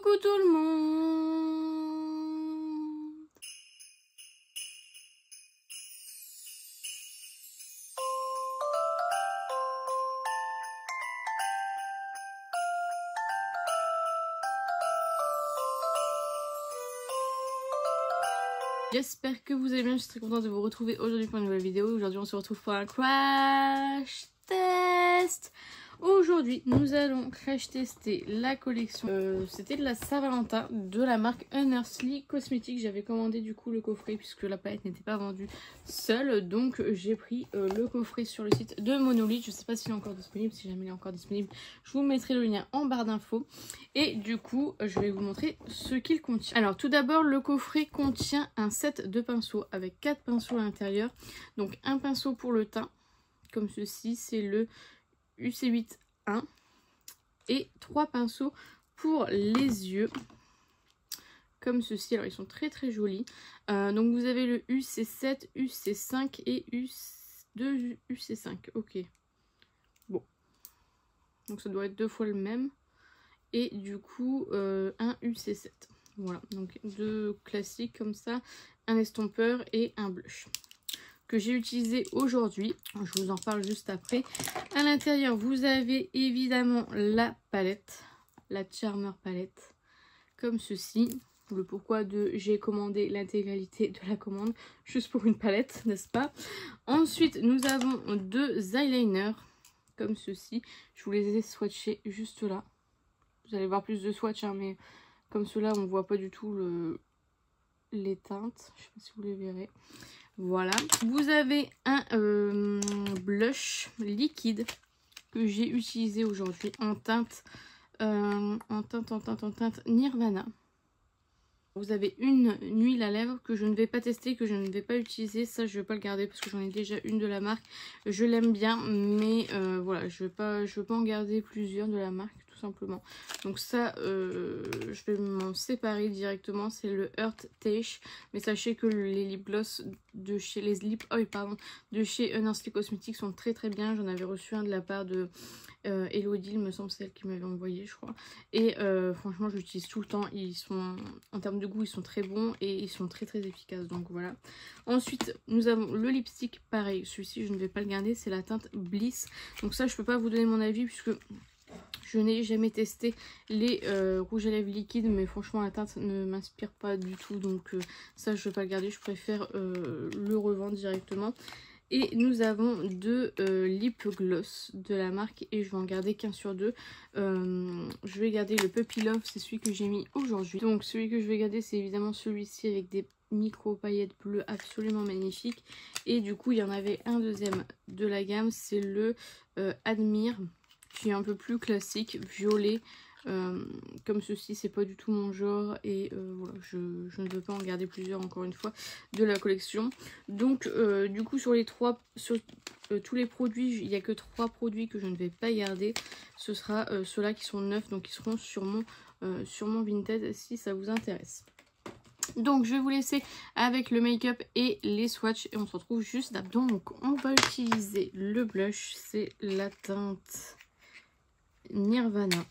Coucou tout le monde. J'espère que vous allez bien, je suis très contente de vous retrouver aujourd'hui pour une nouvelle vidéo. Aujourd'hui on se retrouve pour un crash test. Aujourd'hui nous allons crash tester la collection, c'était de la Saint-Valentin de la marque Unearthly Cosmetics. J'avais commandé du coup le coffret puisque la palette n'était pas vendue seule. Donc j'ai pris le coffret sur le site de Monolith. Je sais pas s'il est encore disponible, si jamais il est encore disponible je vous mettrai le lien en barre d'infos. Et du coup je vais vous montrer ce qu'il contient. Alors tout d'abord le coffret contient un set de pinceaux avec 4 pinceaux à l'intérieur. Donc un pinceau pour le teint comme ceci, c'est le UC8-1 et 3 pinceaux pour les yeux comme ceci. Alors ils sont très très jolis. Donc vous avez le UC7, UC5 et UC2 UC5. Ok, bon, donc ça doit être 2 fois le même. Et du coup un UC7. Voilà, donc 2 classiques comme ça, un estompeur et un blush que j'ai utilisé aujourd'hui. Je vous en reparle juste après. À l'intérieur, vous avez évidemment la palette, la Charmer palette, comme ceci. Le pourquoi de j'ai commandé l'intégralité de la commande juste pour une palette, n'est-ce pas? Ensuite, nous avons 2 eyeliners, comme ceci. Je vous les ai swatchés juste là. Vous allez voir plus de swatch, hein, mais comme cela, on voit pas du tout les teintes. Je sais pas si vous les verrez. Voilà, vous avez un blush liquide que j'ai utilisé aujourd'hui en teinte Nirvana. Vous avez une huile à lèvres que je ne vais pas tester, que je ne vais pas utiliser. Ça, je ne vais pas le garder parce que j'en ai déjà une de la marque. Je l'aime bien, mais voilà, je veux pas en garder plusieurs de la marque, tout simplement. Donc ça, je vais m'en séparer directement. C'est le Earth Tache. Mais sachez que les lip gloss de chez les lip oil, pardon, de chez Unearthly Cosmetics sont très très bien. J'en avais reçu un de la part de Elodie, il me semble, c'est elle qui m'avait envoyé, je crois. Et franchement, je l'utilise tout le temps. Ils sont, en termes de goût, ils sont très bons et ils sont très très efficaces. Donc voilà. Ensuite, nous avons le lipstick, pareil. Celui-ci, je ne vais pas le garder, c'est la teinte Bliss. Donc ça, je peux pas vous donner mon avis puisque je n'ai jamais testé les rouges à lèvres liquides, mais franchement la teinte ne m'inspire pas du tout, donc ça je ne vais pas le garder, je préfère le revendre directement. Et nous avons 2 lip gloss de la marque et je vais en garder qu'un sur 2. Je vais garder le Puppy Love, c'est celui que j'ai mis aujourd'hui. Donc celui que je vais garder, c'est évidemment celui-ci avec des micro paillettes bleues absolument magnifiques. Et du coup il y en avait un deuxième de la gamme, c'est le Admire, qui est un peu plus classique, violet, comme ceci. C'est pas du tout mon genre et voilà, je ne veux pas en garder plusieurs, encore une fois, de la collection. Donc du coup sur tous les produits, il n'y a que 3 produits que je ne vais pas garder. Ce sera ceux-là qui sont neufs, donc ils seront sur mon Vinted si ça vous intéresse. Donc je vais vous laisser avec le make-up et les swatchs et on se retrouve juste après. Donc on va utiliser le blush, c'est la teinte Nirvana.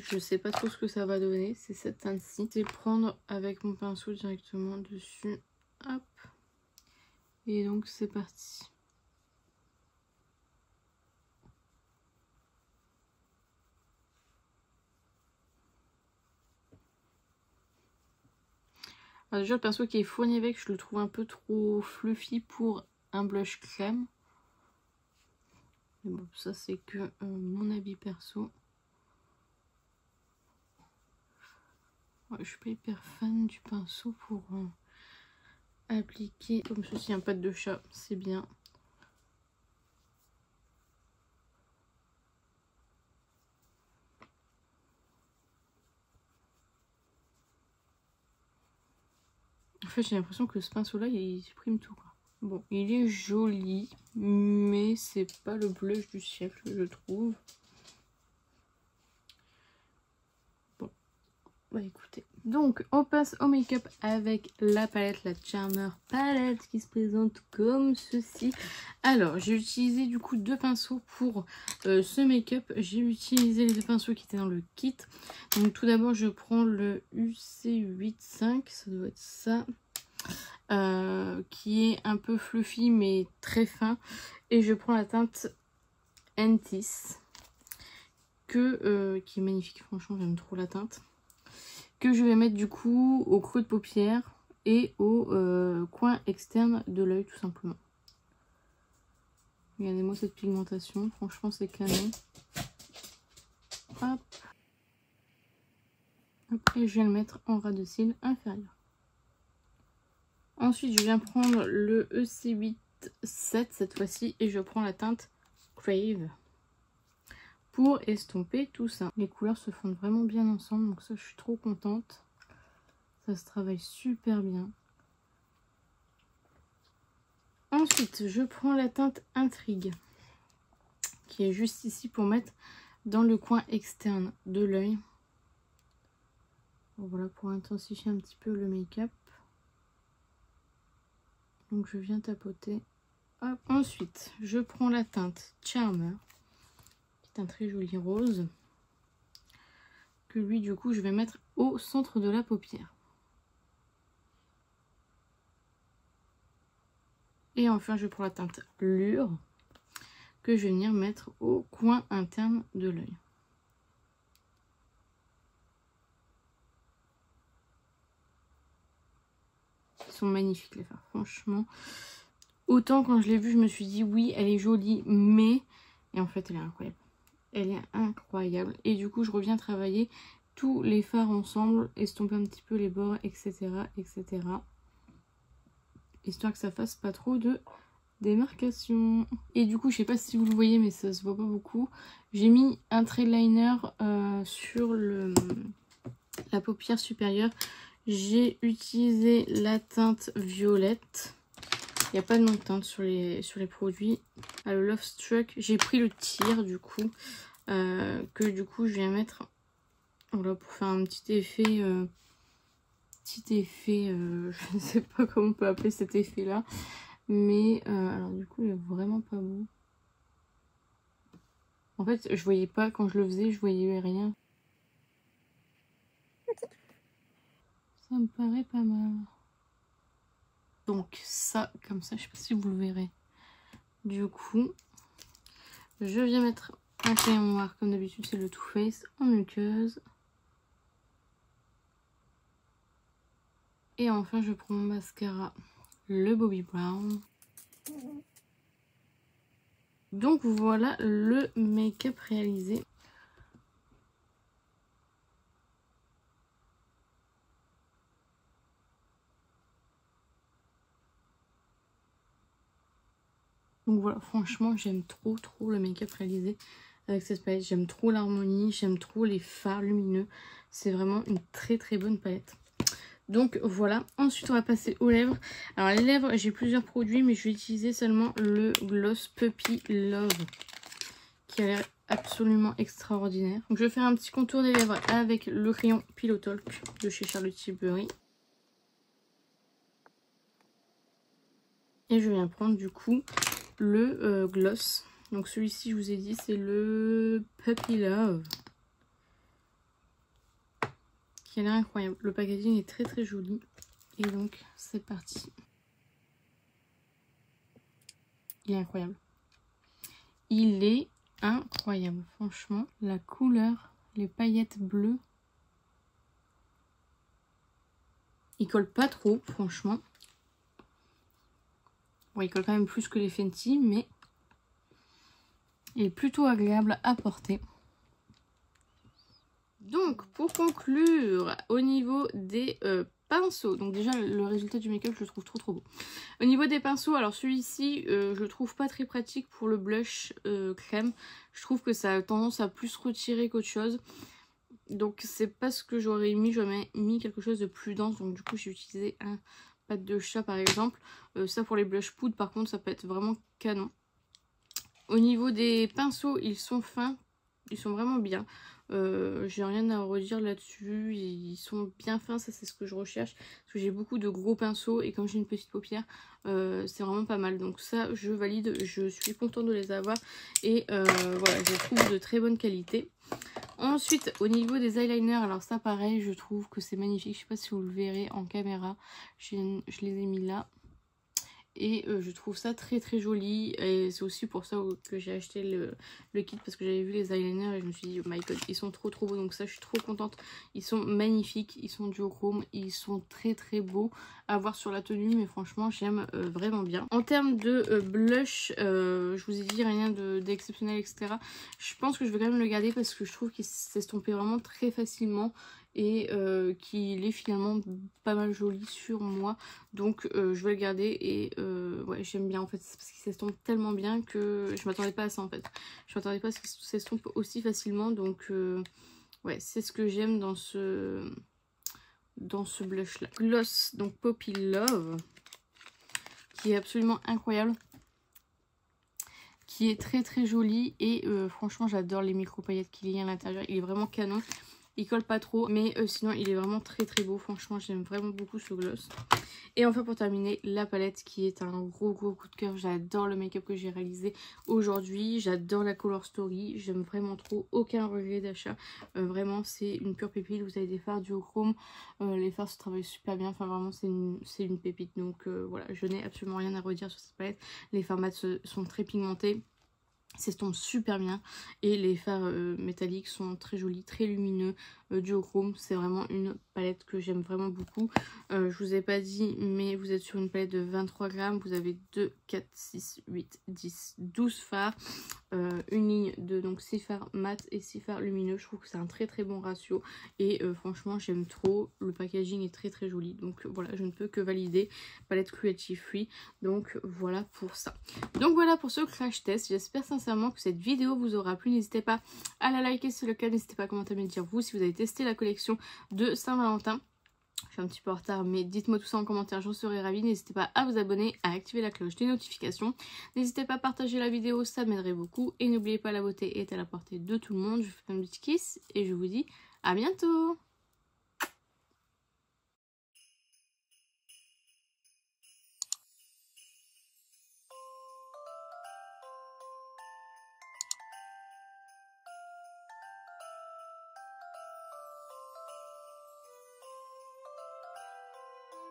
Je sais pas trop ce que ça va donner, c'est cette teinte-ci. C'est prendre avec mon pinceau directement dessus. Hop. Et donc c'est parti. Alors déjà le pinceau qui est fourni avec, je le trouve un peu trop fluffy pour un blush crème. Mais bon, ça c'est que mon avis perso. Ouais, je suis pas hyper fan du pinceau pour appliquer comme ceci un pâte de chat, c'est bien. En fait j'ai l'impression que ce pinceau là il supprime tout quoi. Bon, il est joli mais c'est pas le blush du siècle je trouve. Bon, bah écoutez. Donc on passe au make-up avec la palette, la Charmer palette qui se présente comme ceci. Alors j'ai utilisé du coup 2 pinceaux pour ce make-up. J'ai utilisé les 2 pinceaux qui étaient dans le kit. Donc tout d'abord je prends le UC85, ça doit être ça. Qui est un peu fluffy mais très fin. Et je prends la teinte Entis qui est magnifique, franchement j'aime trop la teinte, que je vais mettre du coup au creux de paupière et au coin externe de l'œil tout simplement. Regardez-moi cette pigmentation, franchement c'est canon. Hop. Après je viens le mettre en ras de cils inférieur. Ensuite je viens prendre le EC87 cette fois-ci et je prends la teinte Crave pour estomper tout ça. Les couleurs se fondent vraiment bien ensemble, donc ça je suis trop contente. Ça se travaille super bien. Ensuite je prends la teinte Intrigue qui est juste ici pour mettre dans le coin externe de l'œil. Voilà, pour intensifier un petit peu le make-up. Donc je viens tapoter. Hop. Ensuite je prends la teinte Charmer, un très joli rose, que lui du coup je vais mettre au centre de la paupière. Et enfin je prends la teinte Lure, que je vais venir mettre au coin interne de l'œil. Ils sont magnifiques les fards, franchement. Autant quand je l'ai vue je me suis dit oui elle est jolie, mais... Et en fait elle est incroyable. Elle est incroyable. Et du coup, je reviens travailler tous les fards ensemble, estomper un petit peu les bords, etc. etc. Histoire que ça fasse pas trop de démarcation. Et du coup, je sais pas si vous le voyez, mais ça se voit pas beaucoup. J'ai mis un trait liner sur la paupière supérieure. J'ai utilisé la teinte violette. Il n'y a pas de nom de teinte sur les produits. Le Love Struck, j'ai pris le tir du coup. Que du coup je viens mettre voilà, pour faire un petit effet. Je ne sais pas comment on peut appeler cet effet là. Mais alors du coup il est vraiment pas beau. En fait je voyais pas quand je le faisais, je voyais rien. Ça me paraît pas mal. Donc ça, comme ça, je sais pas si vous le verrez. Du coup, je viens mettre un crayon noir, comme d'habitude, c'est le Too Faced en muqueuse. Et enfin, je prends mon mascara, le Bobbi Brown. Donc voilà le make-up réalisé. Donc voilà, franchement, j'aime trop le make-up réalisé avec cette palette. J'aime trop l'harmonie, j'aime trop les fards lumineux. C'est vraiment une très bonne palette. Donc voilà, ensuite on va passer aux lèvres. Alors les lèvres, j'ai plusieurs produits, mais je vais utiliser seulement le Gloss Puppy Love, qui a l'air absolument extraordinaire. Donc je vais faire un petit contour des lèvres avec le crayon Pillow Talk de chez Charlotte Tilbury. Et je viens prendre du coup le gloss. Donc celui-ci, je vous ai dit, c'est le Puppy Love, qui a l'air incroyable. Le packaging est très joli. Et donc c'est parti. Il est incroyable. Il est incroyable, franchement. La couleur, les paillettes bleues. Il colle pas trop, franchement. Bon, il colle quand même plus que les Fenty, mais il est plutôt agréable à porter. Donc, pour conclure, au niveau des pinceaux, donc déjà le résultat du make-up, je le trouve trop beau. Au niveau des pinceaux, alors celui-ci, je le trouve pas très pratique pour le blush crème. Je trouve que ça a tendance à plus retirer qu'autre chose. Donc, c'est pas ce que j'aurais mis. J'aurais mis quelque chose de plus dense. Donc, du coup, j'ai utilisé un pâte de chat par exemple. Ça pour les blush poudre, par contre, ça peut être vraiment canon. Au niveau des pinceaux, ils sont fins. Ils sont vraiment bien. J'ai rien à redire là-dessus. Ils sont bien fins, ça c'est ce que je recherche. Parce que j'ai beaucoup de gros pinceaux et comme j'ai une petite paupière, c'est vraiment pas mal. Donc ça, je valide. Je suis contente de les avoir. Et voilà, je les trouve de très bonne qualité. Ensuite, au niveau des eyeliners, alors ça pareil, je trouve que c'est magnifique. Je sais pas si vous le verrez en caméra. Je les ai mis là. Et je trouve ça très très joli. Et c'est aussi pour ça que j'ai acheté le kit. Parce que j'avais vu les eyeliners et je me suis dit, oh my god, ils sont trop trop beaux. Donc ça, je suis trop contente. Ils sont magnifiques. Ils sont duochrome. Ils sont très très beaux à voir sur la tenue. Mais franchement, j'aime vraiment bien. En termes de blush, je vous ai dit rien d'exceptionnel, etc. Je pense que je vais quand même le garder parce que je trouve qu'il s'estompe vraiment très facilement. Et qu'il est finalement pas mal joli sur moi, donc je vais le garder. Et ouais, j'aime bien en fait, parce qu'il s'estompe tellement bien que je m'attendais pas à ça en fait. Je m'attendais pas à ce qu'il s'estompe aussi facilement, donc ouais, c'est ce que j'aime dans ce blush là. Gloss, donc Poppy Love, qui est absolument incroyable, qui est très très joli. Et franchement j'adore les micro paillettes qu'il y a à l'intérieur, il est vraiment canon. Il colle pas trop, mais sinon il est vraiment très très beau. Franchement, j'aime vraiment beaucoup ce gloss. Et enfin, pour terminer, la palette qui est un gros coup de cœur. J'adore le make-up que j'ai réalisé aujourd'hui. J'adore la Color Story. J'aime vraiment trop. Aucun regret d'achat. Vraiment, c'est une pure pépite. Vous avez des fards duochrome. Les fards se travaillent super bien. Enfin, vraiment, c'est une pépite. Donc voilà, je n'ai absolument rien à redire sur cette palette. Les fards mat sont très pigmentés. S'estompe super bien et les fards métalliques sont très jolis, très lumineux, duochrome. C'est vraiment une palette que j'aime vraiment beaucoup. Je vous ai pas dit, mais vous êtes sur une palette de 23 grammes. Vous avez 2, 4, 6, 8, 10, 12 fards. Une ligne de donc 6 fards mat et 6 fards lumineux. Je trouve que c'est un très très bon ratio et franchement j'aime trop. Le packaging est très très joli, donc voilà, je ne peux que valider. Palette cruelty free, donc voilà pour ça. Donc voilà pour ce crash test. J'espère sincèrement que cette vidéo vous aura plu. N'hésitez pas à la liker si c'est le cas, n'hésitez pas à commenter, à me dire vous si vous avez testé la collection de Saint-Valentin. Je suis un petit peu en retard, mais dites-moi tout ça en commentaire, j'en serais ravie. N'hésitez pas à vous abonner, à activer la cloche des notifications. N'hésitez pas à partager la vidéo, ça m'aiderait beaucoup. Et n'oubliez pas, la beauté est à la portée de tout le monde. Je vous fais un petit kiss et je vous dis à bientôt.